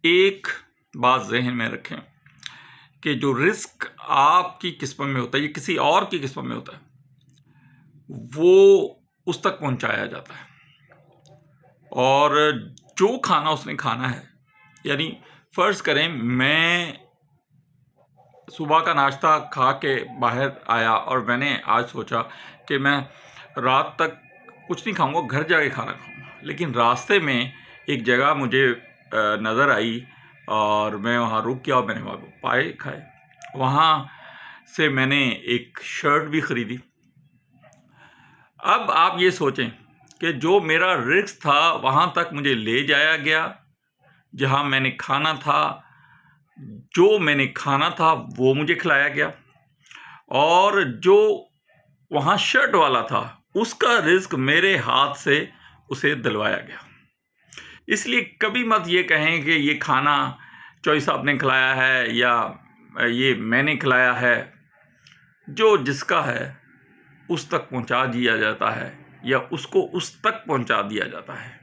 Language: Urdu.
ایک بات ذہن میں رکھیں کہ جو رزق آپ کی قسمت میں ہوتا ہے یا کسی اور کی قسمت میں ہوتا ہے وہ اس تک پہنچایا جاتا ہے، اور جو کھانا اس نے کھانا ہے، یعنی فرض کریں میں صبح کا ناشتہ کھا کے باہر آیا اور میں نے آج سوچا کہ میں رات تک کچھ نہیں کھاؤں گا، گھر جا کے کھانا کھاؤں گا، لیکن راستے میں ایک جگہ مجھے نظر آئی اور میں وہاں رک گیا اور میں نے وہاں پائے کھائے، وہاں سے میں نے ایک شرٹ بھی خریدی۔ اب آپ یہ سوچیں کہ جو میرا رزق تھا وہاں تک مجھے لے جایا گیا، جہاں میں نے کھانا تھا، جو میں نے کھانا تھا وہ مجھے کھلایا گیا، اور جو وہاں شرٹ والا تھا اس کا رزق میرے ہاتھ سے اسے دلوایا گیا۔ اس لیے کبھی مت یہ کہیں کہ یہ کھانا چوئی صاحب نے کھلایا ہے یا یہ میں نے کھلایا ہے۔ جو جس کا ہے اس تک پہنچا دیا جاتا ہے، یا اس کو اس تک پہنچا دیا جاتا ہے۔